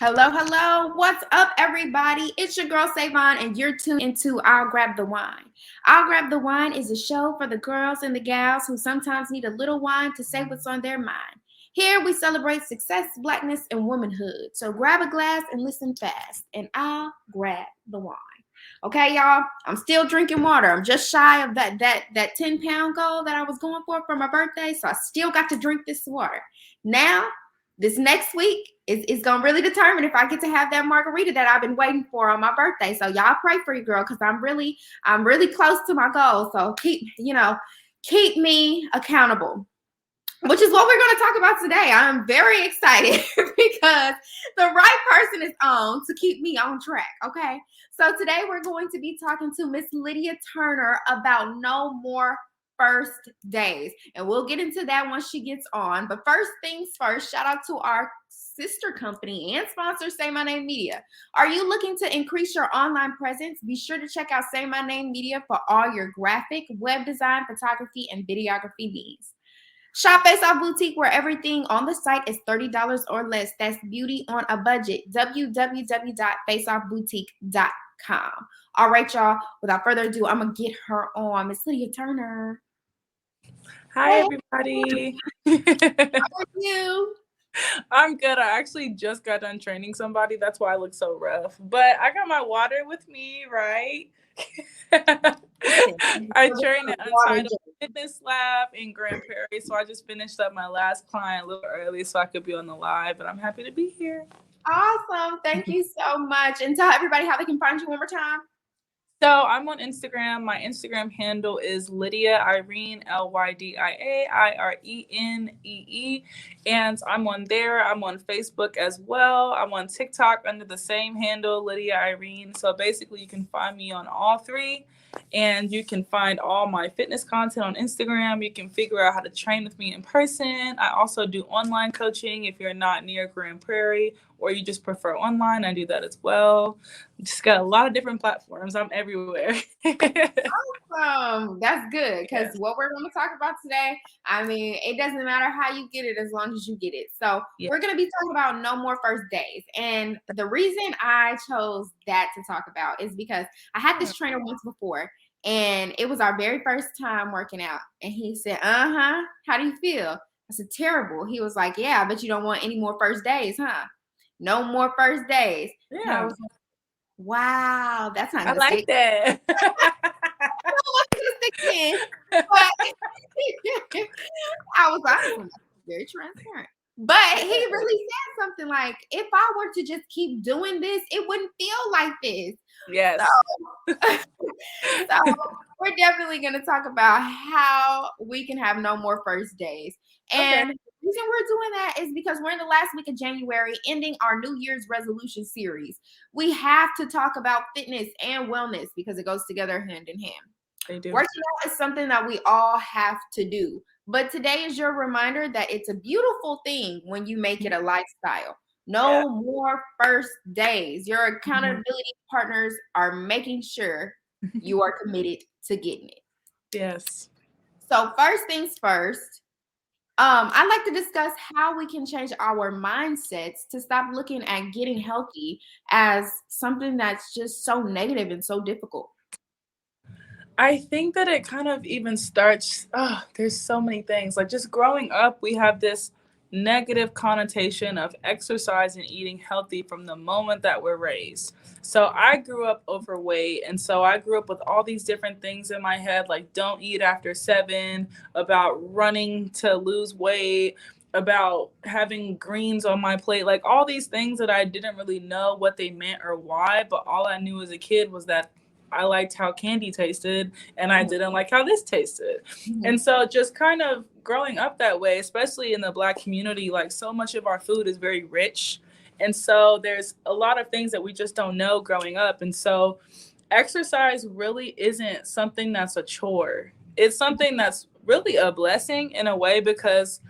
Hello, hello. What's up, everybody? It's your girl, Savon, and you're tuned into I'll Grab the Wine. I'll Grab the Wine is a show for the girls and the gals who sometimes need a little wine to say what's on their mind. Here we celebrate success, blackness, and womanhood. So grab a glass and listen fast, and I'll grab the wine. Okay, y'all. I'm still drinking water. I'm just shy of that 10-pound goal that I was going for my birthday. So I still got to drink this water. Now, this next week is going to really determine if I get to have that margarita that I've been waiting for on my birthday. So y'all pray for your girl because I'm really close to my goal. So keep me accountable, which is what we're going to talk about today. I'm very excited because the right person is on to keep me on track. Okay. So today we're going to be talking to Miss Lydia Turner about no more first days. And we'll get into that once she gets on. But first things first, shout out to our sister company and sponsor, Say My Name Media. Are you looking to increase your online presence? Be sure to check out Say My Name Media for all your graphic, web design, photography, and videography needs. Shop Face Off Boutique, where everything on the site is $30 or less. That's beauty on a budget. www.faceoffboutique.com. All right, y'all. Without further ado, I'm going to get her on. Miss Lydia Turner. Hi, everybody. How are you? I'm good. I actually just got done training somebody. That's why I look so rough. But I got my water with me, right? I train at Untitled Fitness Lab in Grand Prairie. So I just finished up my last client a little early so I could be on the live. But I'm happy to be here. Awesome. Thank you so much. And tell everybody how they can find you one more time. So I'm on Instagram. My Instagram handle is Lydia Irene, LYDIA IRENEE. And I'm on there. I'm on Facebook as well. I'm on TikTok under the same handle, Lydia Irene. So basically you can find me on all three. And you can find all my fitness content on Instagram. You can figure out how to train with me in person. I also do online coaching if you're not near Grand Prairie or you just prefer online. I do that as well. Just got a lot of different platforms. I'm everywhere. Awesome. That's good because what we're going to talk about today, I mean, it doesn't matter how you get it as long as you get it. So we're going to be talking about no more first days. And the reason I chose that to talk about is because I had this trainer once before and it was our very first time working out. And he said, how do you feel? I said, terrible. He was like, yeah, I bet you don't want any more first days, huh? No more first days. Yeah. And I was like, wow, that's not I like that. I was like, very transparent. But he really said something like, if I were to just keep doing this, it wouldn't feel like this. Yes. So we're definitely going to talk about how we can have no more first days. And the reason we're doing that is because we're in the last week of January, ending our New Year's resolution series. We have to talk about fitness and wellness because it goes together hand in hand. They do. Working out is something that we all have to do. But today is your reminder that it's a beautiful thing when you make it a lifestyle. No more first days. Your accountability partners are making sure you are committed to getting it. Yes. So first things first, I'd like to discuss how we can change our mindsets to stop looking at getting healthy as something that's just so negative and so difficult. I think that it kind of even starts, there's so many things. Like just growing up, we have this negative connotation of exercise and eating healthy from the moment that we're raised. So I grew up overweight. And so I grew up with all these different things in my head, like don't eat after 7, about running to lose weight, about having greens on my plate, like all these things that I didn't really know what they meant or why. But all I knew as a kid was that I liked how candy tasted and I didn't like how this tasted. And so just kind of growing up that way, especially in the Black community, like so much of our food is very rich. And so there's a lot of things that we just don't know growing up. And so exercise really isn't something that's a chore. It's something that's really a blessing in a way because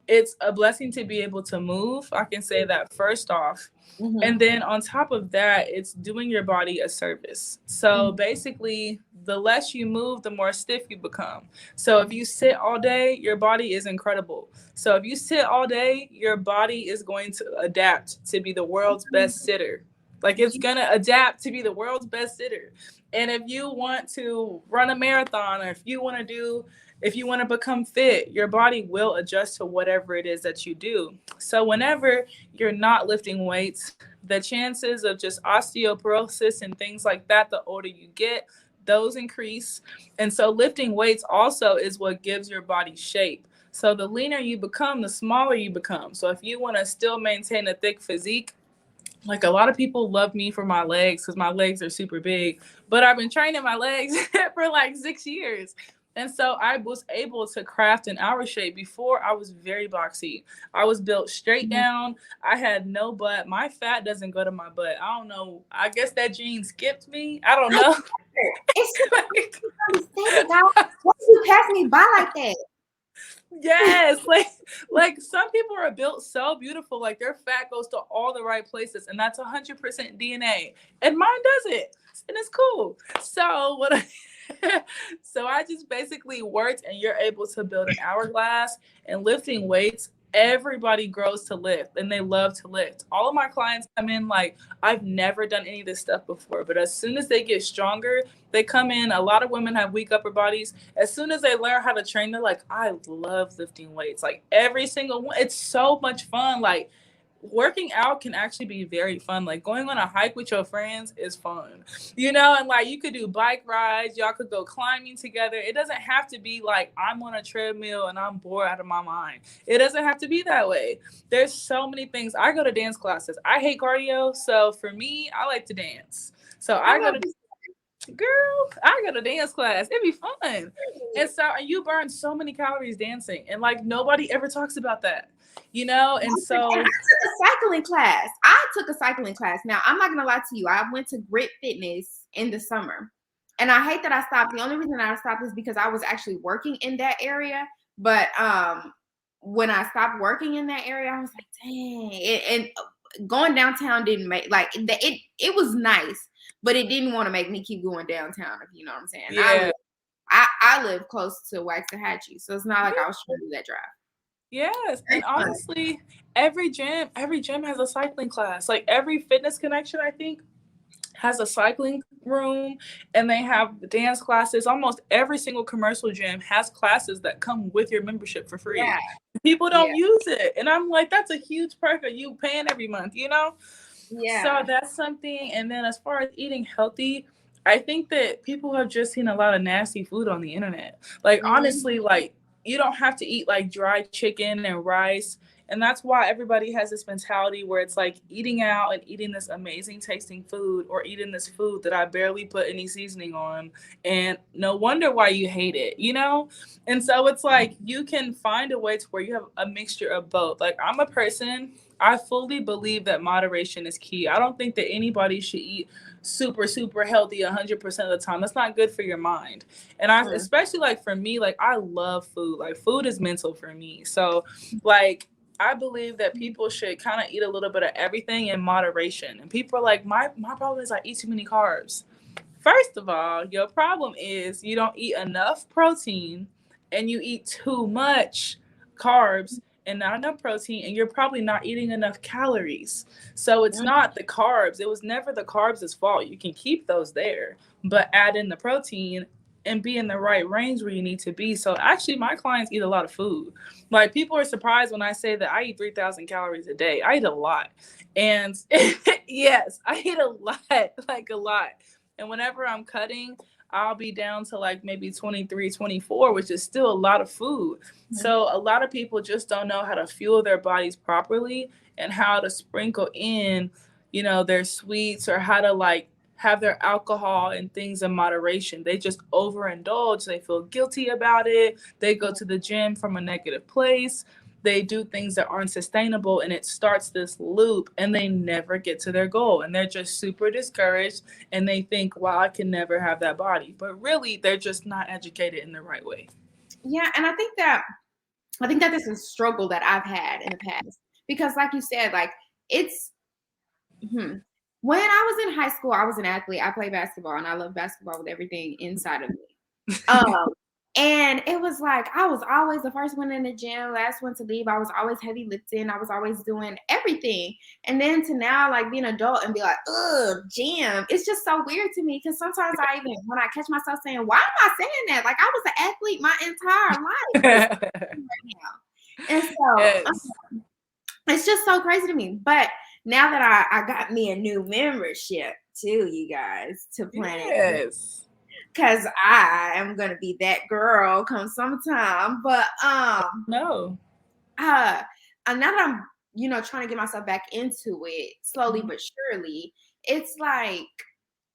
it's a blessing to be able to move. I can say that first off. And Mm-hmm. then on top of that, it's doing your body a service. So basically, the less you move, the more stiff you become. So if you sit all day, your body is incredible. So if you sit all day, your body is going to adapt to be the world's best sitter. Like it's gonna adapt to be the world's best sitter. And if you want to run a marathon, or if you want to become fit, your body will adjust to whatever it is that you do. So whenever you're not lifting weights, the chances of just osteoporosis and things like that, the older you get, those increase. And so lifting weights also is what gives your body shape. So the leaner you become, the smaller you become. So if you want to still maintain a thick physique, like a lot of people love me for my legs because my legs are super big, but I've been training my legs for like 6 years. And so I was able to craft an hour shape. Before, I was very boxy. I was built straight down. I had no butt. My fat doesn't go to my butt. I don't know. I guess that gene skipped me. I don't I know. it's super understand, guys. Why do you pass me by like that? Yes, like some people are built so beautiful, like their fat goes to all the right places, and that's 100% DNA, and mine doesn't, and it's cool. So what? So I just basically worked, and you're able to build an hourglass and lifting weights. Everybody grows to lift, and they love to lift. All of my clients come in like I've never done any of this stuff before, but as soon as they get stronger, they come in. A lot of women have weak upper bodies. As soon as they learn how to train, they're like, I love lifting weights. Like every single one, it's so much fun. Like working out can actually be very fun. Like going on a hike with your friends is fun, and like you could do bike rides, y'all could go climbing together. It doesn't have to be like I'm on a treadmill and I'm bored out of my mind. It doesn't have to be that way. There's so many things. I go to dance classes. I hate cardio, so for me, I like to dance. So I I go love to this. Girl, I got a dance class. It'd be fun. And you burn so many calories dancing. And like nobody ever talks about that. And And I so took a cycling class. I took a cycling class. Now, I'm not gonna lie to you. I went to Grit Fitness in the summer, and I hate that I stopped. The only reason I stopped is because I was actually working in that area. But when I stopped working in that area, I was like, dang. And going downtown didn't make like it was nice, but it didn't want to make me keep going downtown. If you know what I'm saying. yeah. I live close to Waxahachie, so it's not like I was trying to do that drive. Yes. And Very fun. honestly, every gym has a cycling class. Like every fitness connection, I think, has a cycling room, and they have dance classes. Almost every single commercial gym has classes that come with your membership for Yeah, free. People yeah, don't use it. And I'm like, that's a huge perk of you paying every month? So yeah. that's something. And then as far as eating healthy, I think that people have just seen a lot of nasty food on the internet. Like Mhm. honestly, like you don't have to eat like dry chicken and rice. And that's why everybody has this mentality where it's like eating out and eating this amazing tasting food, or eating this food that I barely put any seasoning on. And no wonder why you hate it? And so it's like you can find a way to where you have a mixture of both. Like I'm a person, I fully believe that moderation is key. I don't think that anybody should eat super, super healthy 100% of the time. That's not good for your mind. And Mm. especially like for me, like I love food. Like food is mental for me. So, like, I believe that people should kind of eat a little bit of everything in moderation. And people are like, my problem is I eat too many carbs. First of all, your problem is you don't eat enough protein, and you eat too much carbs and not enough protein, and you're probably not eating enough calories. So it's Mm. not the carbs. It was never the carbs' fault. You can keep those there, but add in the protein and be in the right range where you need to be. So actually my clients eat a lot of food. Like people are surprised when I say that I eat 3,000 calories a day. I eat a lot. And yes, I eat a lot, like a lot. And whenever I'm cutting, I'll be down to like maybe 23, 24, which is still a lot of food. So a lot of people just don't know how to fuel their bodies properly, and how to sprinkle in, their sweets, or how to like have their alcohol and things in moderation. They just overindulge. They feel guilty about it. They go to the gym from a negative place. They do things that aren't sustainable, and it starts this loop, and they never get to their goal, and they're just super discouraged, and they think, wow, I can never have that body. But really, they're just not educated in the right way. Yeah, and I think that this is a struggle that I've had in the past because, like you said, like it's Hmm. When I was in high school, I was an athlete. I played basketball, and I love basketball with everything inside of me. Um, and it was like I was always the first one in the gym, last one to leave. I was always heavy lifting. I was always doing everything. And then to now, like being an adult and be like, ugh, gym. It's just so weird to me because sometimes I even when I catch myself saying, why am I saying that? Like I was an athlete my entire life. What is right now? And so Yes. it's just so crazy to me. But now that I got me a new membership too, you guys, to Planet, Yes. because I am gonna be that girl come sometime. But No. uh now that I'm, trying to get myself back into it slowly Mhm. but surely, it's like,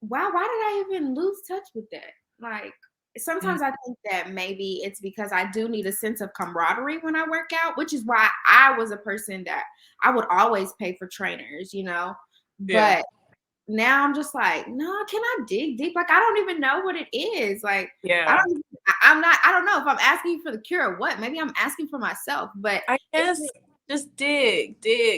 wow, why did I even lose touch with that? Like Mm. sometimes I think that maybe it's because I do need a sense of camaraderie when I work out, which is why I was a person that I would always pay for trainers. Yeah. But now I'm just like, no, can I dig deep? Like I don't even know what it is. Like I Yeah. don't even, I'm not, I don't know if I'm asking for the cure or what. Maybe I'm asking for myself, but I it, guess just dig,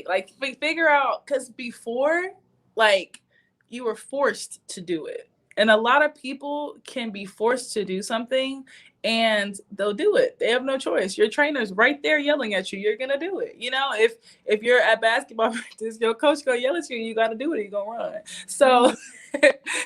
like figure out because before, like you were forced to do it, and a lot of people can be forced to do something, and they'll do it. They have no choice. Your trainer's right there yelling at you. You're gonna do it. If you're at basketball practice, your coach gonna yell at you. You got to do it. You gonna run. So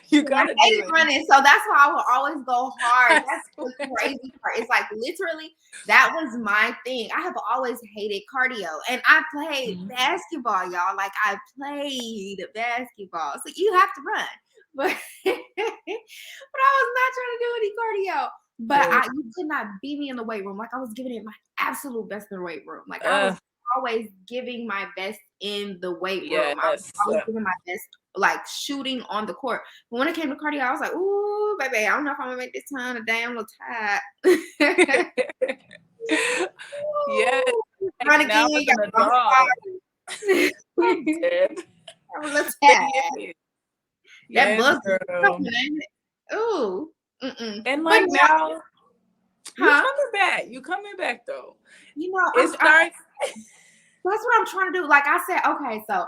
you and I got to do hated it. running, so that's why I will always go hard. I That's the swear. crazy part. It's like literally that was my thing. I have always hated cardio, and I played Mhm. basketball, y'all. Like I played basketball, so you have to run. But but I was not trying to do any cardio. But Yeah. you could not beat me in the weight room. Like I was giving it my absolute best in the weight room. Like I was Uh, always giving my best in the weight room. I was yes. always giving my best, like shooting on the court. But when it came to cardio, I was like, ooh, baby, I don't know if I'm gonna make this time today. I'm a little tired. Yes. Ooh, Like run now again, as y'all. an adult, I'm I'm sorry. dead. I'm a little But tired. yeah, That yes, bug is girl. coming, ain't it? Ooh. Mm-mm. And But like now, now, you huh? coming back. You coming back though. It I, starts. that's what I'm trying to do. Like I said, okay, so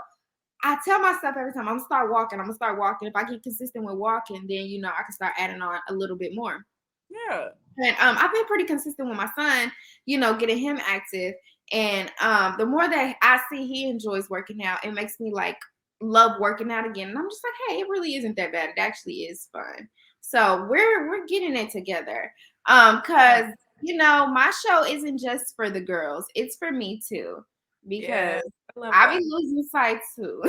I tell myself every time I'm gonna start walking. I'm gonna start walking. If I get consistent with walking, then I can start adding on a little bit more. Yeah. And I've been pretty consistent with my son, getting him active. And the more that I see he enjoys working out, it makes me like love working out again. And I'm just like, hey, it really isn't that bad. It actually is fun. So we're getting it together. Yeah. Cause my show isn't just for the girls, it's for me too. Yeah. Because I love I that. be losing sight too.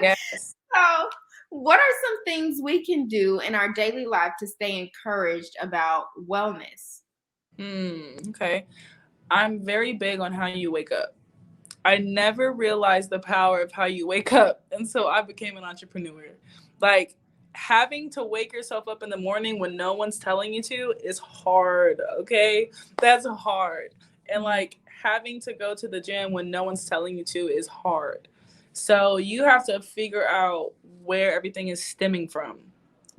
Yes. So, what are some things we can do in our daily life to stay encouraged about wellness? Okay. I'm very big on how you wake up. I never realized the power of how you wake up until I became an entrepreneur. Like having to wake yourself up in the morning when no one's telling you to is hard, okay? That's hard. And Mhm. like having to go to the gym when no one's telling you to is hard. So you have to figure out where everything is stemming from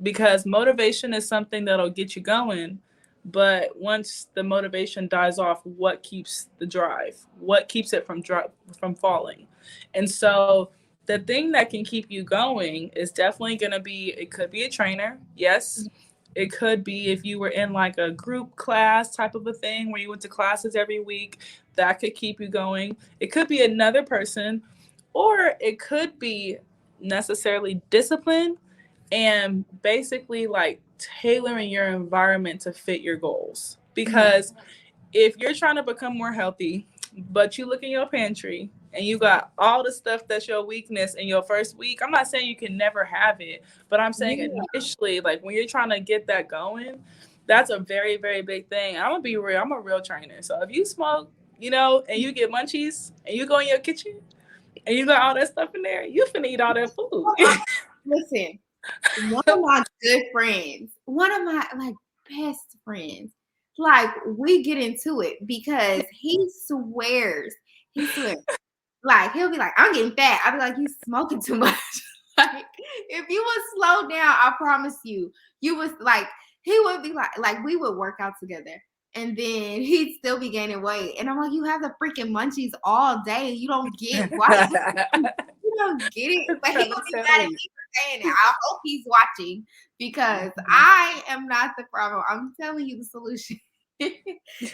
because motivation is something that'll get you going, but once the motivation dies off, what keeps the drive? What keeps it from falling? And so the thing that can keep you going is definitely going to be, it could be a trainer, yes. It could be if you were in like a group class type of a thing where you went to classes every week, that could keep you going. It could be another person, or it could be necessarily discipline and basically like tailoring your environment to fit your goals. Mhm. Because if you're trying to become more healthy, but you look in your pantry and you got all the stuff that's your weakness in your first week, I'm not saying you can never have it, but I'm saying Yeah. initially, like when you're trying to get that going, that's a very, very big thing. I'm gonna be real, I'm a real trainer. So if you smoke, and you get munchies and you go in your kitchen and you got all that stuff in there, you finna eat all that food. Listen, one of my good friends, one of my like best friends, like we get into it because he swears, like he'll be like, I'm getting fat. I'll be like, you smoking too much. Like if you would slow down, I promise you was like he would be like we would work out together. And then he'd still be gaining weight. And I'm like, you have the freaking munchies all day. You don't get why you don't get it, I'm but he trying gonna to be tell mad at you. me for saying it. I hope he's watching because Mhm. I am not the problem. I'm telling you the solution. Oh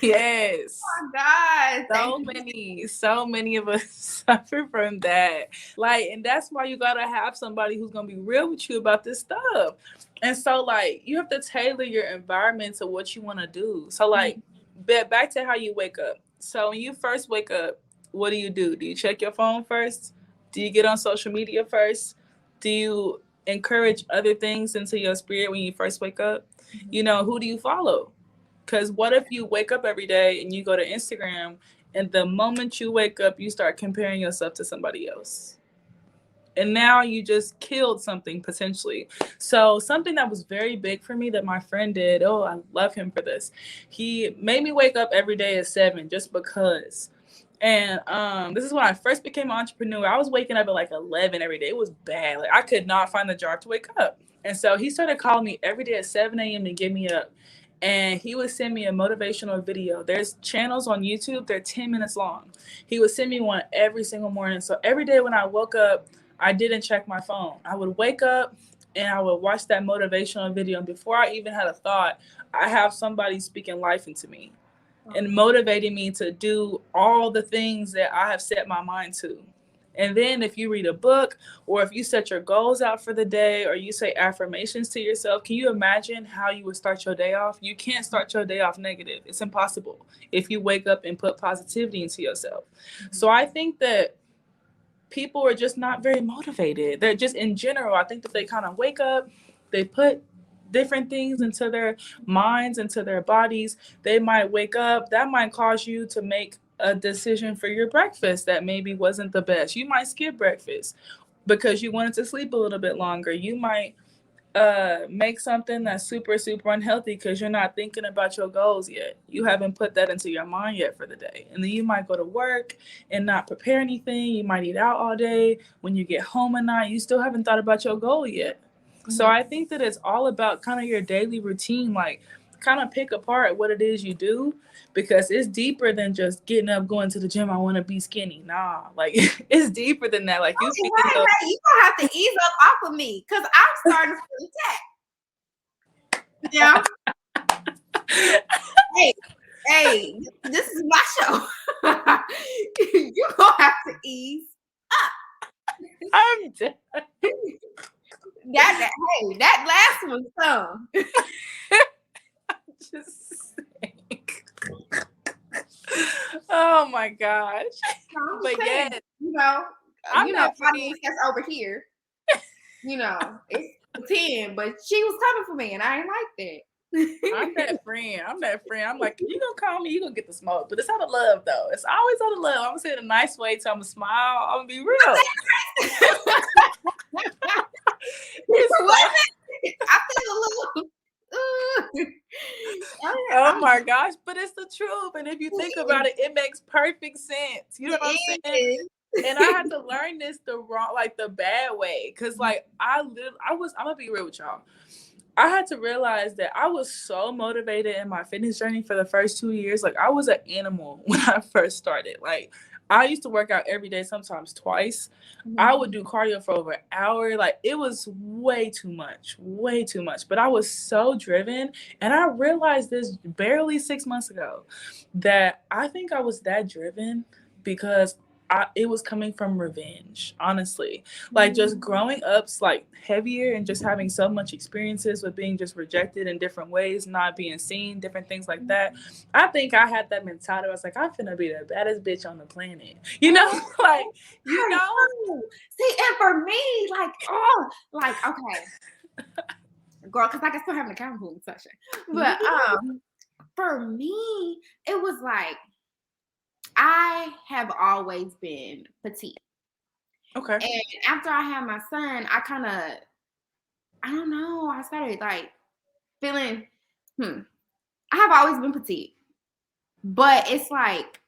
Yes. my God, thank you. So many of us suffer from that. Like, and that's why you gotta have somebody who's gonna be real with you about this stuff. And so, like, you have to tailor your environment to what you want to do. So, like, back to how you wake up. So, when you first wake up, what do you do? Do you check your phone first? Do you get on social media first? Do you encourage other things into your spirit when you first wake up? You know, who do you follow? Because what if you wake up every day and you go to Instagram, and the moment you wake up, you start comparing yourself to somebody else? And now you just killed something potentially. So, something that was very big for me that my friend did, oh, I love him for this. He made me wake up every day at 7 just because. And this is when I first became an entrepreneur. I was waking up at like 11 every day. It was bad. Like, I could not find the drive to wake up. And so he started calling me every day at 7 a.m. to get me up. And he would send me a motivational video. There's channels on YouTube, they're 10 minutes long. He would send me one every single morning. So every day when I woke up, I didn't check my phone. I would wake up and I would watch that motivational video. And before I even had a thought, I have somebody speaking life into me and motivating me to do all the things that I have set my mind to. And then if you read a book or if you set your goals out for the day or you say affirmations to yourself, can you imagine how you would start your day off? You can't start your day off negative. It's impossible if you wake up and put positivity into yourself. So I think that people are just not very motivated. They're just in general, I think that they kind of wake up, they put different things into their minds, into their bodies. They might wake up, that might cause you to make a decision for your breakfast that maybe wasn't the best. You might skip breakfast because you wanted to sleep a little bit longer. You might make something that's super unhealthy because you're not thinking about your goals yet. You haven't put that into your mind yet for the day. And then you might go to work and not prepare anything. You might eat out all day. When you get home at night, you still haven't thought about your goal yet. So I think that it's all about kind of your daily routine, like kind of pick apart what it is you do because it's deeper than just getting up, going to the gym. I want to be skinny. Nah, like it's deeper than that. Like you Right, feeding those. right. You gonna have to ease up off of me because I'm starting to feel attacked. Yeah. Hey, hey, this is my show. You gonna have to ease up. I'm dead. That last one, some. Just saying. Oh my gosh. I'm But saying, yes, you know, I'm that friend. audience that's over here. It's 10, but she was coming for me, and I ain't like that. I'm that friend. I'm that friend. I'm like, you gonna call me, you gonna get the smoke. But it's out of love though. It's always out of love. I'm gonna say it a nice way, so I'm gonna smile. I'm gonna be real. It's What? so I feel a little. oh my gosh, but it's the truth. And if you think about it, it makes perfect sense. You know what I'm saying? It And I had to learn this the wrong, like the bad way. Cause like I'm gonna be real with y'all. I had to realize that I was so motivated in my fitness journey for the first 2 years. Like I was an animal when I first started. Like I used to work out every day, sometimes twice. I would do cardio for over an hour. Like it was way too much, way too much. But I was so driven. And I realized this barely 6 months ago that I think I was that driven because it was coming from revenge, honestly. Like just growing up, like heavier and just having so much experiences with being just rejected in different ways, not being seen, different things like that. I think I had that mentality. I was like, I'm finna be the baddest bitch on the planet. You know, like, you hurts. know? See, and for me, okay, girl, because I can still have an accountable session. But for me, it was like I have always been petite. Okay. And after I had my son, I don't know, I started like feeling, I have always been petite, but it's like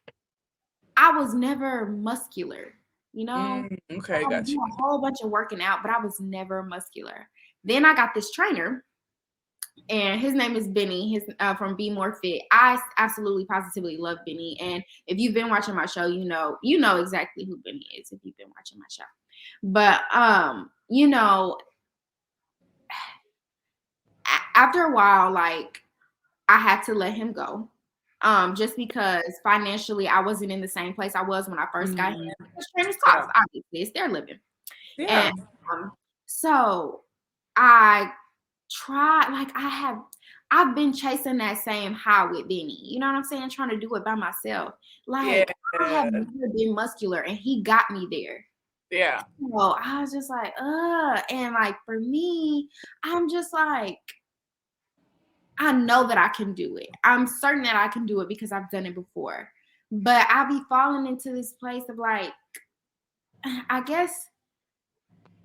I was never muscular, you know? Okay, I would got do you. a whole bunch of working out, but I was never muscular. Then I got this trainer and his name is Benny. His from Be More Fit. I absolutely positively love Benny, and if you've been watching my show, you know exactly who Benny is if you've been watching my show. But after a while, like I had to let him go. Just because financially I wasn't in the same place I was when I first got here. Because trainers cost, obviously, it's their living. Yeah. And so I tried, like I've been chasing that same high with Benny. You know what I'm saying? Trying to do it by myself. Yeah. Like I have never been muscular and he got me there. Yeah. So I was just like, and like for me, I'm just like, I know that I can do it. I'm certain that I can do it because I've done it before. But I be falling into this place of like, I guess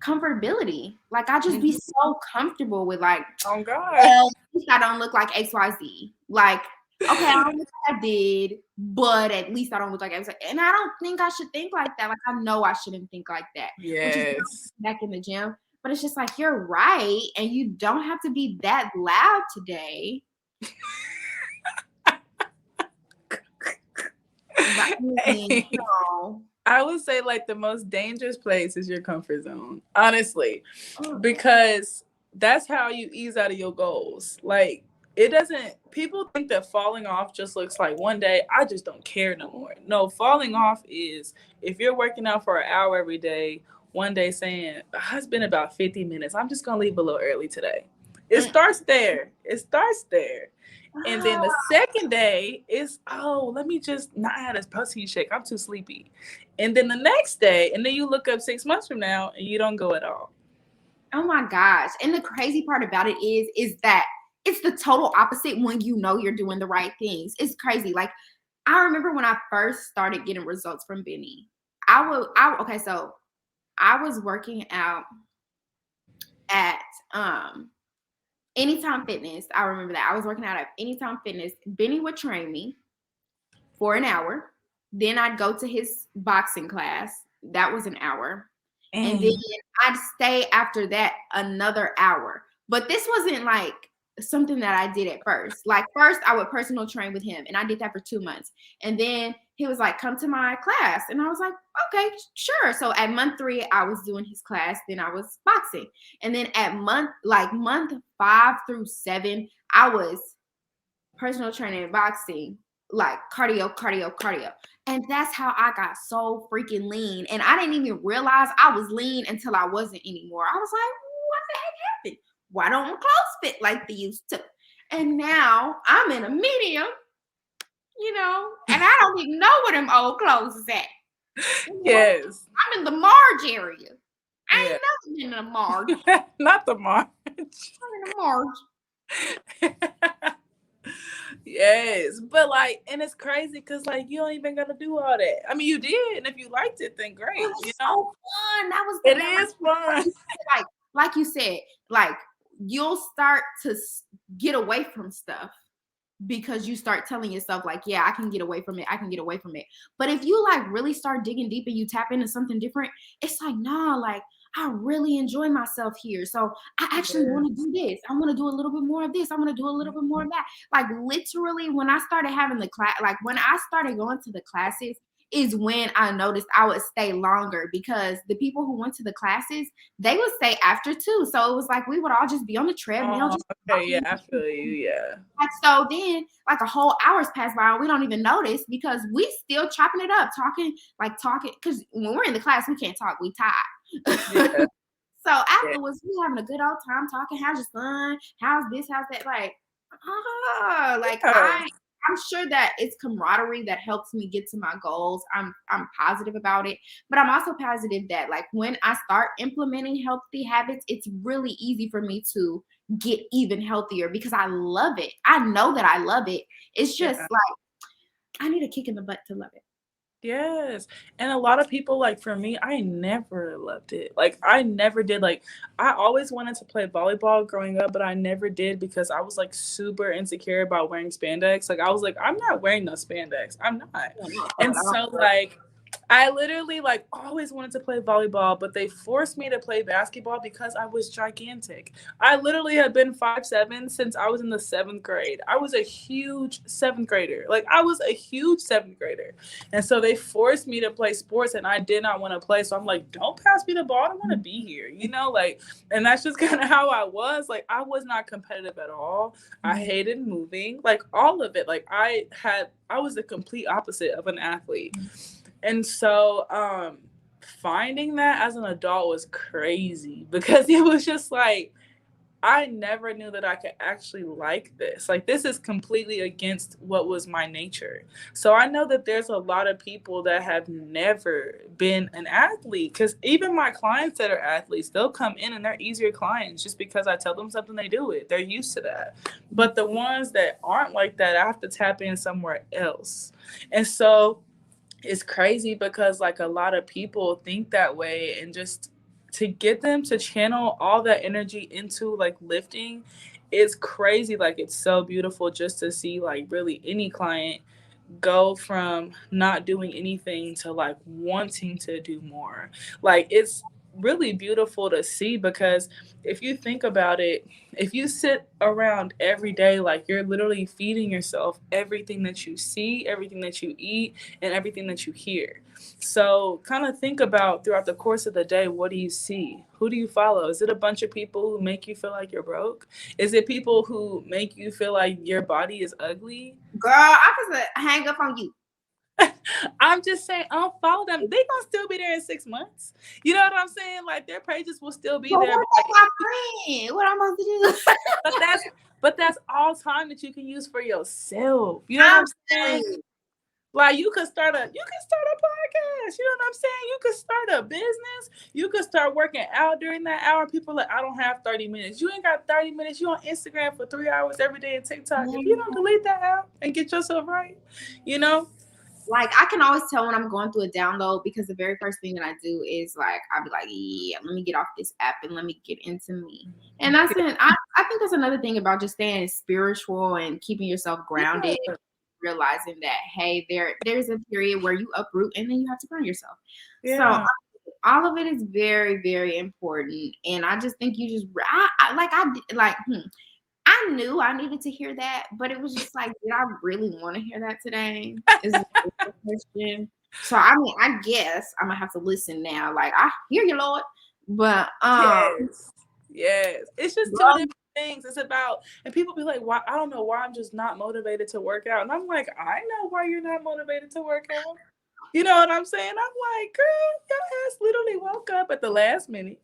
comfortability. Like I just be so comfortable with like, Oh God. well, at least I don't look like XYZ. Like, okay, I don't look like I did, but at least I don't look like XYZ. And I don't think I should think like that. Like I know I shouldn't think like that. Which is back in the gym. But it's just like you're right, and you don't have to be that loud today. I would say like the most dangerous place is your comfort zone, honestly, because that's how you ease out of your goals. Like it doesn't, people think that falling off just looks like one day, I just don't care no more. No, falling off is if you're working out for an hour every day, one day saying, it's been about 50 minutes, I'm just going to leave a little early today. It starts there. It starts there. And then the second day is, let me just not have this protein shake. I'm too sleepy. And then the next day, and then you look up 6 months from now and you don't go at all. Oh my gosh. And the crazy part about it is that it's the total opposite when you know you're doing the right things. It's crazy. Like I remember when I first started getting results from Benny. So I was working out at Anytime Fitness. I remember that. I was working out at Anytime Fitness. Benny would train me for an hour. Then I'd go to his boxing class. That was an hour. And then I'd stay after that another hour. But this wasn't like something that I did at first. Like first I would personal train with him, and I did that for 2 months. And then he was like, come to my class. And I was like, okay, sure. So at month 3, I was doing his class. Then I was boxing. And then at month 5 through 7, I was personal training and boxing, like cardio. And that's how I got so freaking lean. And I didn't even realize I was lean until I wasn't anymore. I was like, what the heck happened? Why don't my clothes fit like they used to? And now I'm in a medium, and I don't even know where them old clothes is at. Yes. I'm in the Marge area. I ain't nothing in the Marge. Not the Marge. I'm in the Marge. Yes, but like, and it's crazy because like you don't even gotta do all that. I mean, you did, and if you liked it, then great. It was so fun. That was it is fun. Like you said, like you'll start to get away from stuff because you start telling yourself like, yeah, I can get away from it. I can get away from it. But if you like really start digging deep and you tap into something different, it's like, nah, like I really enjoy myself here. So I actually want to do this. I want to do a little bit more of this. I want to do a little bit more of that. Like literally when I started having the class, like when I started going to the classes is when I noticed I would stay longer because the people who went to the classes, they would stay after too. So it was like we would all just be on the treadmill. Okay, yeah, I feel you, yeah. Like so then like a whole hour's pass by and we don't even notice because we still chopping it up, talking, because when we're in the class, we can't talk, we tired. Yeah. So afterwards, we having a good old time talking. How's your son? How's this? How's that? I'm sure that it's camaraderie that helps me get to my goals. I'm positive about it, but I'm also positive that like when I start implementing healthy habits, it's really easy for me to get even healthier because I love it. I know that I love it. It's just like I need a kick in the butt to love it. Yes. And a lot of people, like for me, I never loved it. Like I never did. Like I always wanted to play volleyball growing up, but I never did because I was like super insecure about wearing spandex. Like I was like, I'm not wearing no spandex. I'm not. And so like I literally like always wanted to play volleyball, but they forced me to play basketball because I was gigantic. I literally had been 5'7" since I was in the seventh grade. I was a huge seventh grader. Like I was a huge seventh grader. And so they forced me to play sports and I did not want to play. So I'm like, don't pass me the ball. I don't want to be here, you know? Like, and that's just kind of how I was. Like I was not competitive at all. I hated moving, like all of it. Like I was the complete opposite of an athlete. And so finding that as an adult was crazy because it was just like I never knew that I could actually like this. Like this is completely against what was my nature. So I know that there's a lot of people that have never been an athlete cuz even my clients that are athletes, they'll come in and they're easier clients just because I tell them something they do it. They're used to that. But the ones that aren't like that, I have to tap in somewhere else. And so it's crazy because like a lot of people think that way and just to get them to channel all that energy into like lifting is crazy. Like it's so beautiful just to see like really any client go from not doing anything to like wanting to do more. Like it's really beautiful to see because if you think about it, if you sit around every day, like you're literally feeding yourself everything that you see, everything that you eat, and everything that you hear. So, kind of think about throughout the course of the day, what do you see? Who do you follow? Is it a bunch of people who make you feel like you're broke? Is it people who make you feel like your body is ugly? Girl, I was hang up on you. I'm just saying, I don't follow them. They gonna still be there in 6 months. You know what I'm saying? Like their pages will still be But there, what but about like, my friend? What I'm supposed to do? but that's all time that you can use for yourself. You know what I'm I'm saying? serious. Like you can start a podcast. You know what I'm saying? You could start a business. You could start working out during that hour. People are like, I don't have 30 minutes. You ain't got 30 minutes. You on Instagram for 3 hours every day and TikTok. If you don't delete that app and get yourself right, you know? Like I can always tell when I'm going through a download because the very first thing that I do is like I'll be like, yeah, let me get off this app and let me get into me. And I think that's another thing about just staying spiritual and keeping yourself grounded, Yeah. realizing that hey, there's a period where you uproot and then you have to ground yourself. So Yeah. all of it is very, very important. And I just think you just I knew I needed to hear that, but it was just like, did I really want to hear that today? Is the question. So I mean, I guess I'm gonna have to listen now. Like I hear you, Lord, but Yes. Yes. It's just two girl, different things. It's about, and people be like, why? I don't know why I'm just not motivated to work out. And I'm like, I know why you're not motivated to work out. You know what I'm saying? I'm like, girl, your ass literally woke up at the last minute.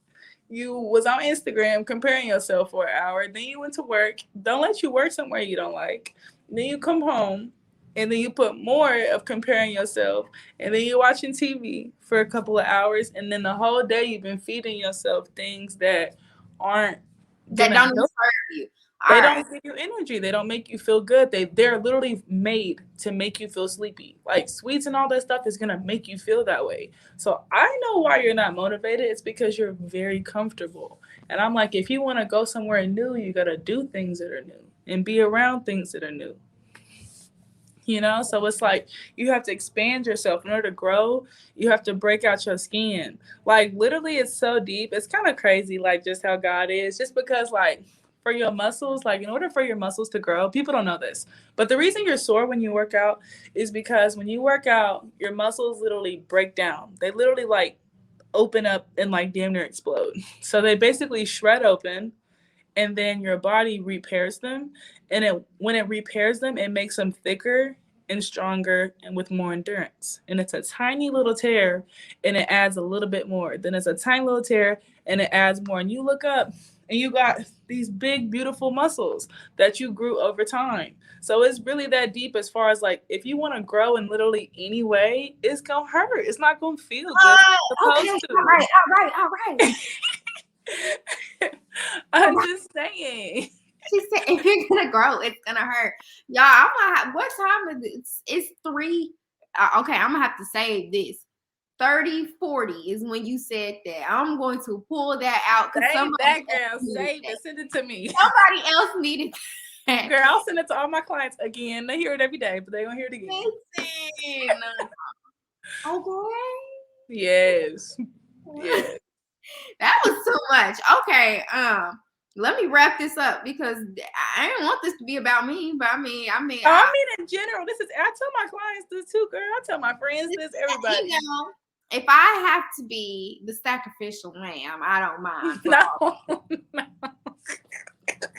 You was on Instagram comparing yourself for an hour. Then you went to work. Don't let you work somewhere you don't like. Then you come home and then you put more of comparing yourself. And then you're watching TV for a couple of hours. And then the whole day you've been feeding yourself things that aren't that gonna don't even help. serve you. All They right, don't give you energy. They don't make you feel good. They're literally made to make you feel sleepy. Like sweets and all that stuff is gonna make you feel that way. So I know why you're not motivated. It's because you're very comfortable. And I'm like, if you want to go somewhere new, you gotta do things that are new and be around things that are new. So it's like you have to expand yourself in order to grow. You have to break out your skin. Like literally it's so deep. It's kind of crazy like just how God is, just because like for your muscles, like in order for your muscles to grow, people don't know this, but the reason you're sore when you work out is because when you work out your muscles literally break down. They literally like open up and like damn near explode. So they basically shred open and then your body repairs them, and when it repairs them it makes them thicker and stronger and with more endurance. And it's a tiny little tear and it adds a little bit more, then it's a tiny little tear and it adds more, and you look up and you got these big beautiful muscles that you grew over time. So it's really that deep as far as like if you want to grow in literally any way, it's gonna hurt. It's not gonna feel good. It's okay, supposed all to. right, all right, all right. I'm just saying. She said, if you're gonna grow, it's gonna hurt. Y'all, I'm gonna have, what time is it? It's 3. Okay, I'm gonna have to save this. 30:40 is when you said that. I'm going to pull that out because Save somebody that, else girl. needed Save that. it. Send it to me. Somebody else needed that. Girl, I'll send it to all my clients again. They hear it every day, but they don't hear it again. Listen. Okay. Yes. Yes. That was too much. Okay, let me wrap this up because I didn't want this to be about me, but I mean, in general, this is. I tell my clients this too, girl. I tell my friends this. you Everybody. know, if I have to be the sacrificial lamb, I don't mind for No. all.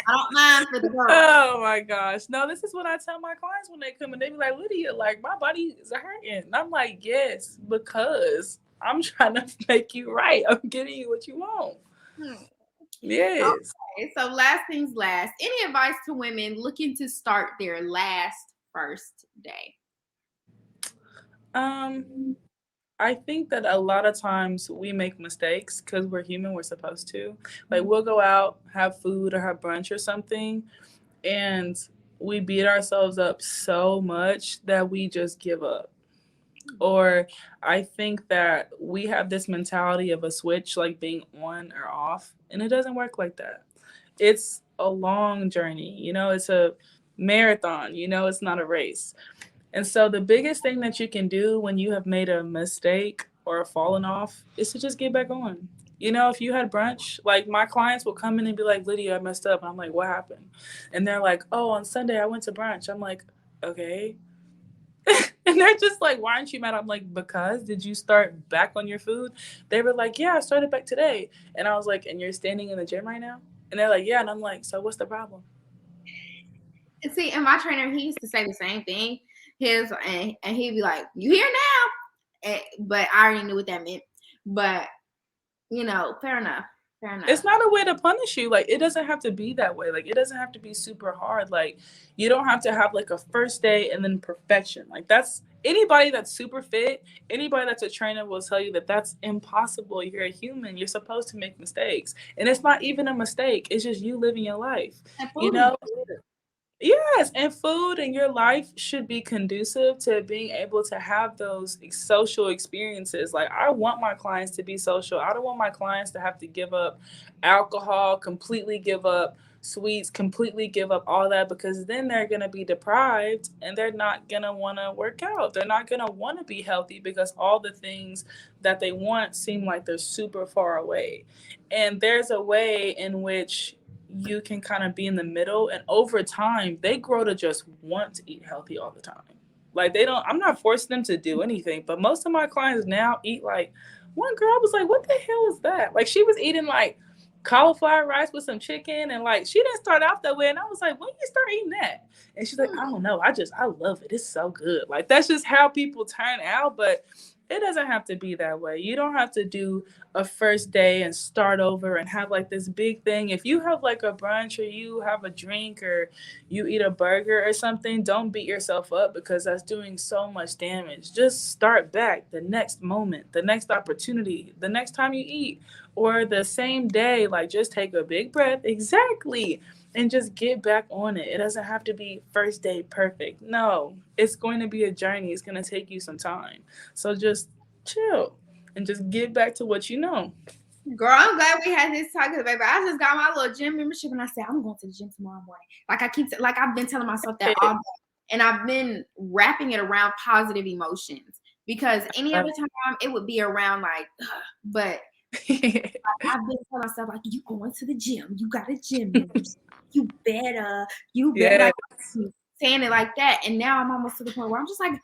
I don't mind for the girl. Oh my gosh. No, this is what I tell my clients when they come and they be like, Lydia, like my body is hurting. And I'm like, yes, because I'm trying to make you right. I'm giving you what you want. Hmm. Yes. Okay, so last things last. Any advice to women looking to start their last first day? Um, I think that a lot of times we make mistakes because we're human, we're supposed to. Like we'll go out, have food or have brunch or something, and we beat ourselves up so much that we just give up. Or I think that we have this mentality of a switch like being on or off, and it doesn't work like that. It's a long journey, it's a marathon, it's not a race. And so the biggest thing that you can do when you have made a mistake or fallen off is to just get back on. If you had brunch, like my clients will come in and be like, Lydia, I messed up. And I'm like, what happened? And they're like, oh, on Sunday I went to brunch. I'm like, okay. And they're just like, why aren't you mad? I'm like, because did you start back on your food? They were like, yeah, I started back today. And I was like, and you're standing in the gym right now? And they're like, yeah. And I'm like, so what's the problem? And see, and my trainer, he used to say the same thing. And he'd be like, "You here now?" But I already knew what that meant. But fair enough. Fair It's enough. not a way to punish you. Like, it doesn't have to be that way. Like, it doesn't have to be super hard. Like, you don't have to have like a first day and then perfection. Like, that's anybody that's super fit, anybody that's a trainer will tell you that that's impossible. You're a human. You're supposed to make mistakes. And it's not even a mistake, it's just you living your life. And You food is know, Yes, and food in your life should be conducive to being able to have those social experiences. Like, I want my clients to be social. I don't want my clients to have to give up alcohol, completely give up sweets, completely give up all that, because then they're going to be deprived and they're not going to want to work out. They're not going to want to be healthy because all the things that they want seem like they're super far away. And there's a way in which you can kind of be in the middle, and over time they grow to just want to eat healthy all the time. Like, they don't, I'm not forcing them to do anything, but most of my clients now eat like, one girl was like, what the hell is that? Like, she was eating like cauliflower rice with some chicken, and like, she didn't start out that way, and I was like, when you start eating that? And she's like, I don't know, I love it, it's so good. Like, that's just how people turn out. But it doesn't have to be that way. You don't have to do a first day and start over and have like this big thing. If you have like a brunch or you have a drink or you eat a burger or something, don't beat yourself up because that's doing so much damage. Just start back the next moment, the next opportunity, the next time you eat, or the same day. Like, just take a big breath. Exactly. And just get back on it. It doesn't have to be first day perfect. No, it's going to be a journey. It's going to take you some time. So just chill and just get back to what you know. girl, I'm glad we had this talk, baby. I just got my little gym membership, and I said I'm going to the gym tomorrow morning. Like I've been telling myself that all day, and I've been wrapping it around positive emotions because any other time it would be around like, ugh. But I've been telling myself like, you going to the gym, you got a gym membership, you better Yeah. like saying it like that, and now I'm almost to the point where I'm just like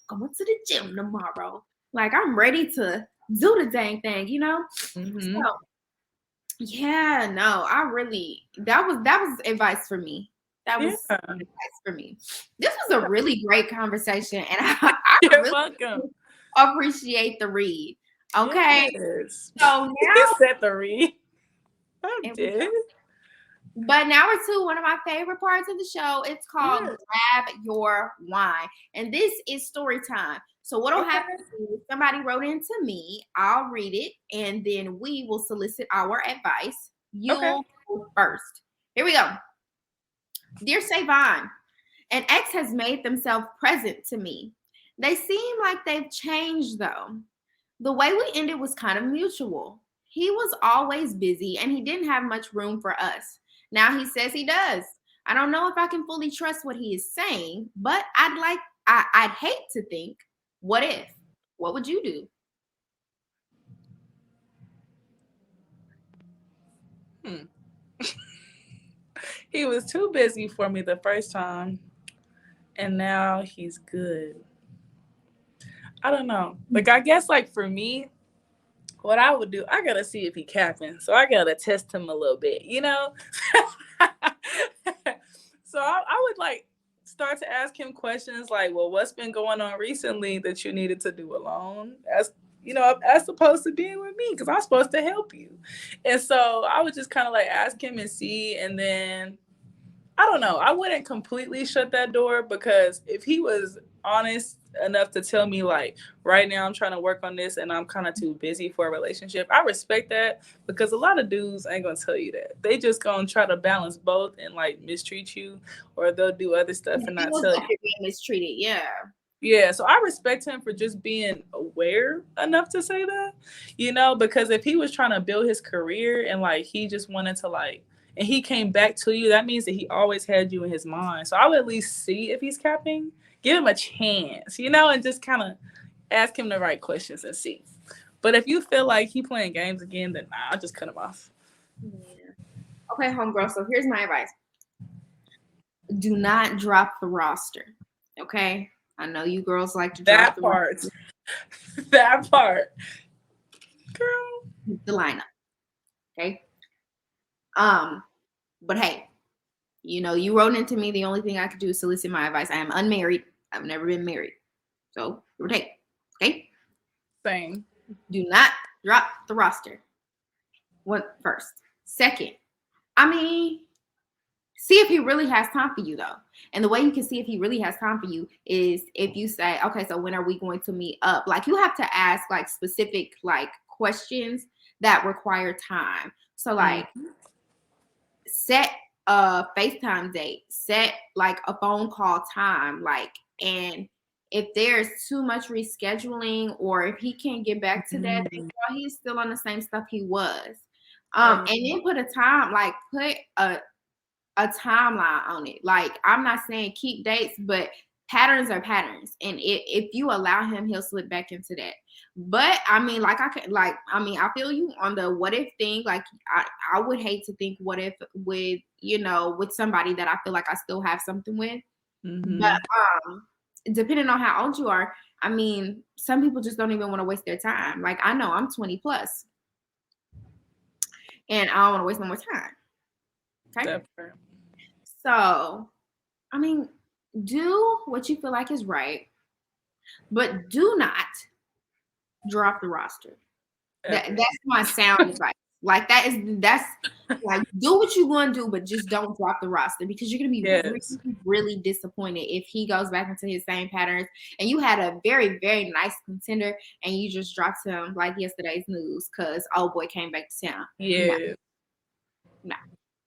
going to the gym tomorrow. Like, I'm ready to do the dang thing. Mm-hmm. So yeah, no, that was advice for me. That was Yeah. advice for me. This was a really great conversation, and I You're really welcome. appreciate the read. Okay, Yes. so You now, said the read. I and we did. But now we're to one of my favorite parts of the show. It's called Yeah. Grab Your Wine. And this is story time. So what'll happen Okay. is somebody wrote into me, I'll read it, and then we will solicit our advice. Okay. You'll go first. Here we go. Dear Savon, an ex has made themselves present to me. They seem like they've changed though. The way we ended was kind of mutual. He was always busy and he didn't have much room for us. Now he says he does. I don't know if I can fully trust what he is saying, but I'd hate to think, what if? What would you do? Hmm. He was too busy for me the first time, and now he's good. I don't know. Like, I guess, like, for me, what I would do, I gotta see if he capping. So I gotta test him a little bit, you know? So I would like start to ask him questions like, well, what's been going on recently that you needed to do alone? As you know, as opposed to being with me, because I'm supposed to help you. And so I would just kind of like ask him and see, and then I don't know. I wouldn't completely shut that door because if he was honest enough to tell me like right now I'm trying to work on this and I'm kind of too busy for a relationship, I respect that because a lot of dudes ain't gonna tell you that. They just gonna try to balance both and like mistreat you, or they'll do other stuff He and not feels tell like you. you're being mistreated. Yeah. Yeah, so I respect him for just being aware enough to say that, you know, because if he was trying to build his career and like he just wanted to like, and he came back to you, that means that he always had you in his mind. So I would at least see if he's capping, give him a chance, you know, and just kind of ask him the right questions and see. But if you feel like he playing games again, then nah, I'll just cut him off. Yeah. Okay, homegirl. So here's my advice: do not drop the roster. Okay. I know you girls like to drop That the part, that part, girl. lineup. Okay. Um, but hey, you know, you wrote into me. The only thing I could do is solicit my advice. I am unmarried. I've never been married. So, your take. Okay. Same. Do not drop the roster. What first? Second, I mean, see if he really has time for you though. And the way you can see if he really has time for you is if you say, okay, so when are we going to meet up? Like you have to ask like specific like questions that require time. So like Mm-hmm. set a FaceTime date, set like a phone call time, like, and if there's too much rescheduling or if he can't get back to that, then girl, he's still on the same stuff he was. Right. And then put a time, like put a timeline on it. Like I'm not saying keep dates, but patterns are patterns, and if you allow him, he'll slip back into that. But I mean, like I could, like I mean, I feel you on the what if thing. Like I would hate to think what if with with somebody that I feel like I still have something with. But Mm-hmm. depending on how old you are, I mean, some people just don't even want to waste their time. Like I know I'm 20 plus, and I don't want to waste no more time. Okay, That part. so I mean, do what you feel like is right, but do not drop the roster. Ever. That's my sound advice. Like that's like do what you want to do, but just don't drop the roster because you're gonna be really, Yes. really disappointed if he goes back into his same patterns and you had a very, very nice contender and you just dropped him like yesterday's news because old boy came back to town. No, Yeah. no.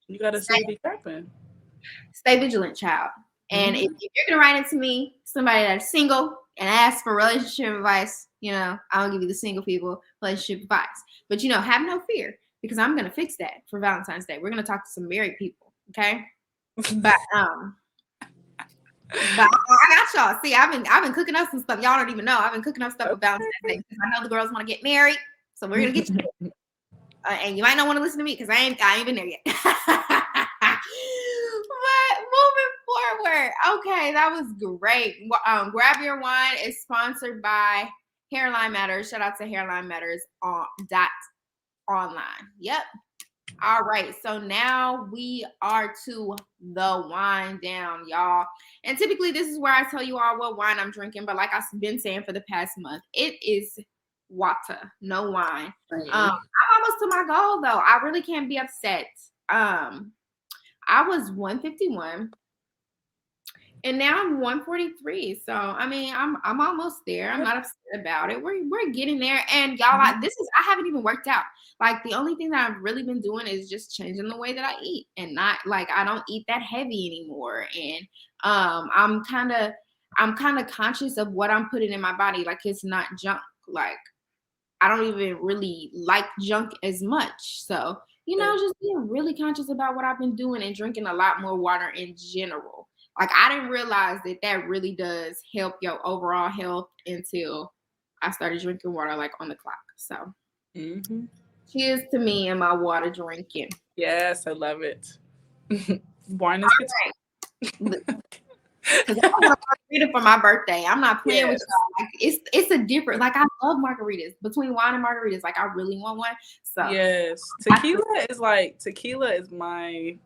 You gotta see Stay, if he capping. stay vigilant, child. And if Mm-hmm. you're gonna write it to me, somebody that's single and ask for relationship advice, I'll give you the single people relationship advice. But have no fear because I'm gonna fix that for Valentine's Day. We're gonna talk to some married people, okay? But I got y'all. See, I've been cooking up some stuff. Y'all don't even know. I've been cooking up stuff for Valentine's Day because I know the girls want to get married. So we're gonna get you. And you might not want to listen to me because I ain't been there yet. But moving forward, okay, that was great. Grab Your Wine is sponsored by Hairline Matters. Shout out to Hairline Matters on dot online. Yep. All right, so now we are to the wine down, y'all. And typically, this is where I tell you all what wine I'm drinking. But like I've been saying for the past month, it is water, no wine. I'm almost to my goal though. I really can't be upset. I was 151 and now I'm 143. So I mean, I'm almost there. I'm not upset about it. We're getting there. And y'all, I haven't even worked out. Like the only thing that I've really been doing is just changing the way that I eat and not like I don't eat that heavy anymore. And I'm kind of conscious of what I'm putting in my body. Like it's not junk. Like I don't even really like junk as much. So, just being really conscious about what I've been doing and drinking a lot more water in general. Like I didn't realize that really does help your overall health until I started drinking water like on the clock. So Mm-hmm. cheers to me and my water drinking. Yes, I love it. Wine is good. Because I want a margarita for my birthday. I'm not playing with Yes. y'all. Like it's a different. Like I love margaritas. Between wine and margaritas, like I really want one. So Yes. I, Tequila is my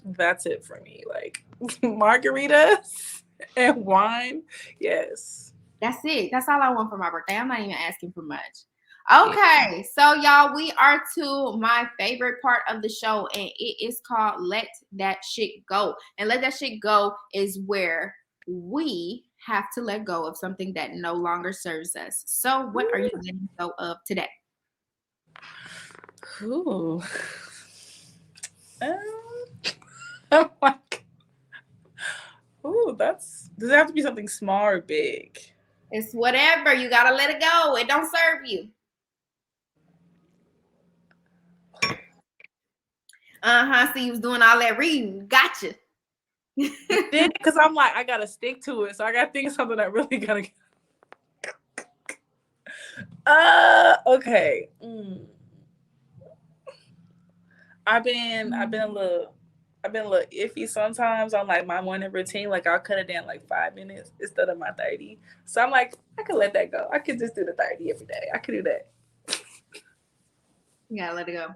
that's it for me. Like margaritas and wine. Yes. that's it. That's all I want for my birthday. I'm not even asking for much. Yeah. Okay, so y'all, we are to my favorite part of the show, and it is called Let That Shit Go. And let that shit go is where we have to let go of something that no longer serves us. So, what are you letting go of today? Ooh. Um, I'm like, ooh, that's does it have to be something small or big? It's whatever. You gotta let it go. It don't serve you. Uh-huh. So you was doing all that reading. Gotcha. Then because I'm like, I gotta stick to it. So I gotta think of something that really gotta okay. I've been a little iffy sometimes on like my morning routine. Like I'll cut it down like 5 minutes instead of my 30. So I'm like, I could let that go. I could just do the 30 every day. I could do that. You gotta let it go.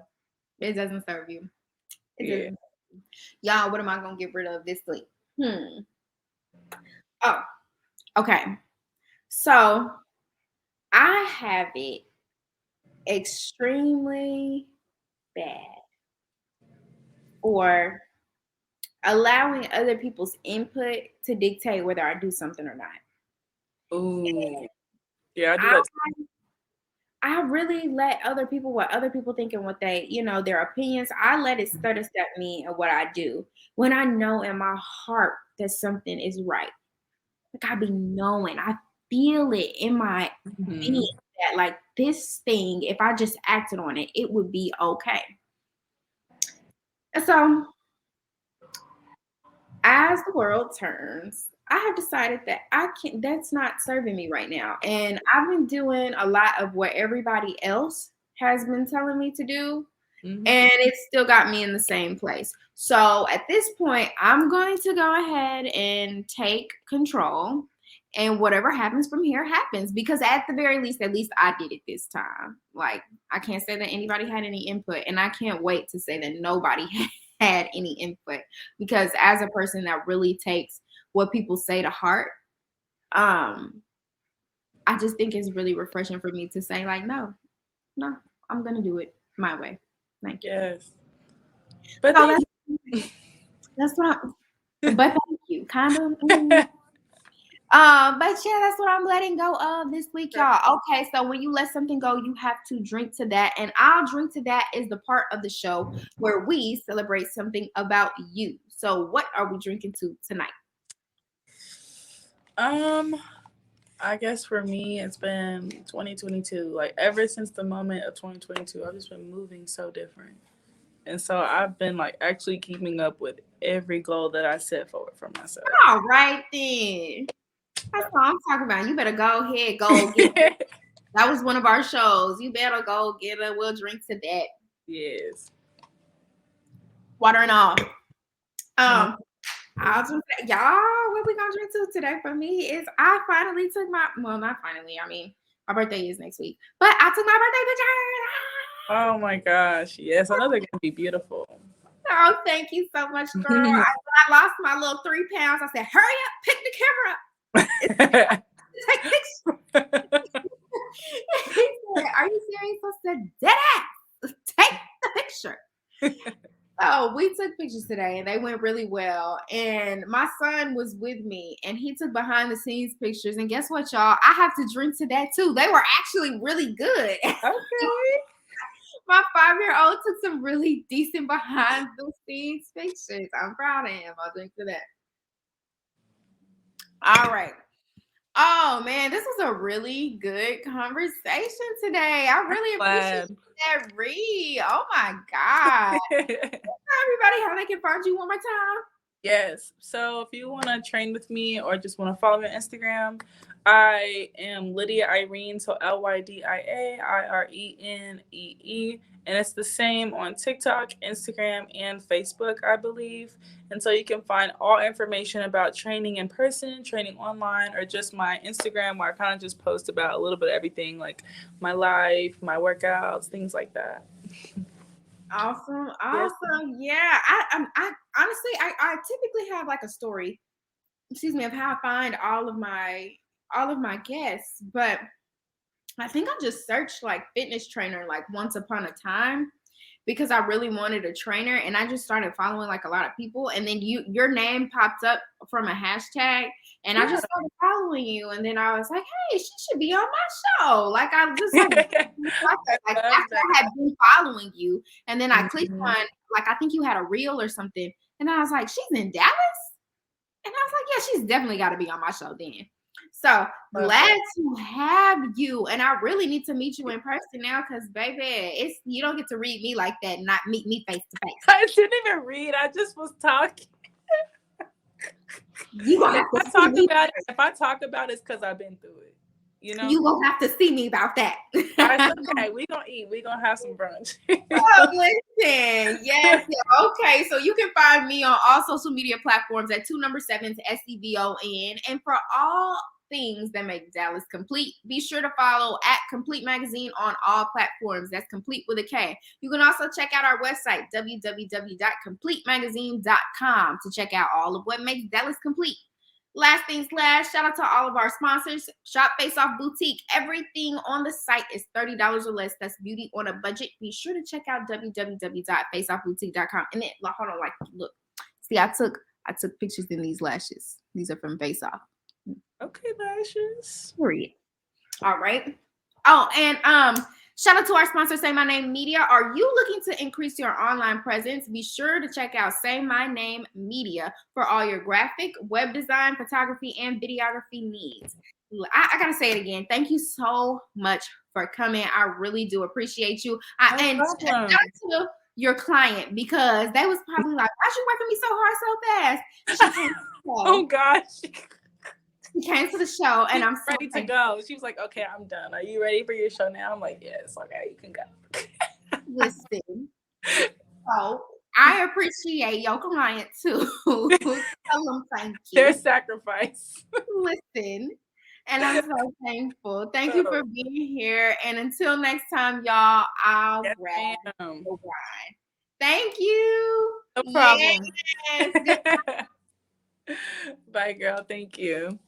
It doesn't serve you. It Yeah. doesn't. Y'all, what am I gonna get rid of this week? Oh, okay. So I have it extremely bad for allowing other people's input to dictate whether I do something or not. Ooh. Yeah, I do I that. I really let other people, what other people think and what they, their opinions, I let it start to step me and what I do when I know in my heart that something is right. Like I be knowing, I feel it in my being Mhm. that like this thing, if I just acted on it, it would be okay. And so as the world turns, I have decided that I can't, that's not serving me right now. And I've been doing a lot of what everybody else has been telling me to do. Mhm. And it still got me in the same place. So at this point, I'm going to go ahead and take control. And whatever happens from here happens. Because at the very least, at least I did it this time. Like, I can't say that anybody had any input. And I can't wait to say that nobody had any input. Because as a person that really takes what people say to heart, um, I just think it's really refreshing for me to say, like, no, I'm going to do it my way. Thank you. Yes. But So thank that's what but thank you. Kind of. you. But yeah, that's what I'm letting go of this week, y'all. Okay, so when you let something go, you have to drink to that. And I'll drink to that is the part of the show where we celebrate something about you. So what are we drinking to tonight? um, I guess for me, it's been 2022. Like ever since the moment of 2022, I've just been moving so different. And so I've been like actually keeping up with every goal that I set forward for myself. All right then. That's what I'm talking about. You better go ahead, go get that was one of our shows. You better go get it. We'll drink to that. Yes. Water and all. No. Um, I'll just say, y'all, what we gonna drink to today for me is I finally took my, well, not finally, I mean, my birthday is next week, but I took my birthday picture. Oh my gosh. Yes, I know they're gonna be beautiful. Oh, thank you so much, girl. I lost my little 3 pounds. I said, hurry up, pick the camera up. Take pictures. He said, are you serious? I said, dead ass. Take the picture. Oh, we took pictures today and they went really well. And my son was with me and he took behind the scenes pictures. And guess what, y'all? I have to drink to that too. They were actually really good. Okay. My 5-year-old took some really decent behind the scenes pictures. I'm proud of him. I'll drink to that. All right. Oh man, this was a really good conversation today. I really appreciate Glad. that read. Oh my God. Everybody, how they can find you one more time. Yes. So if you want to train with me or just want to follow me on Instagram, I am Lydia Irene, so LYDIAIRENEE. And it's the same on TikTok, Instagram, and Facebook, I believe. And so you can find all information about training in person, training online, or just my Instagram where I kind of just post about a little bit of everything, like my life, my workouts, things like that. Awesome, Yes. awesome. Yeah, I honestly, I typically have like a story, excuse me, of how I find all of my guests, but I think I just searched like fitness trainer like once upon a time because I really wanted a trainer, and I just started following like a lot of people, and then your name popped up from a hashtag, and I Yeah. just started following you, and then I was like, hey, she should be on my show. Like I just like I like love after that. I had been following you, and then I clicked Mhm. on, like, I think you had a reel or something, and I was like, she's in Dallas, and I was like, yeah, she's definitely got to be on my show then. So Love glad that. to have you, and I really need to meet you in person now, because baby, it's you don't get to read me like that and not meet me face to face. I didn't even read. I just was talking. You gonna If have to I see talk me about it, first. if I talk about it, it's because I've been through it. You know? You gonna have to see me about that. It's okay. We gonna eat. We gonna have some brunch. Oh, listen. Yes. Yeah. Okay. So you can find me on all social media platforms at 2 7 SEVON. And for all things that make Dallas complete, be sure to follow at Complete Magazine on all platforms. That's complete with a K. You can also check out our website, www.completemagazine.com, to check out all of what makes Dallas complete. Last things last, shout out to all of our sponsors. Shop Face Off Boutique. Everything on the site is $30 or less. That's beauty on a budget. Be sure to check out www.faceoffboutique.com. And then, hold on, like, look. See, I took pictures in these lashes. These are from Face Off. Okay, lashes. Period. All right. Oh, and shout out to our sponsor, Say My Name Media. Are you looking to increase your online presence? Be sure to check out Say My Name Media for all your graphic, web design, photography, and videography needs. I gotta say it again. Thank you so much for coming. I really do appreciate you. No And shout problem. out to your client, because they was probably like, "Why'd you work for me so hard so fast?" She came to the Oh show. gosh. She came to the show, She and was I'm so ready to thankful. go. She was like, "Okay, I'm done. Are you ready for your show now?" I'm like, "Yes." Okay, you can go. Listen. So I appreciate your client too. Tell them thank Their you. sacrifice. Listen. And I'm so thankful. Thank you Oh, for being here. And until next time, y'all, I'll yes, grab ma'am. the wine. Thank you. No problem. Yes. Good Bye, girl. Thank you.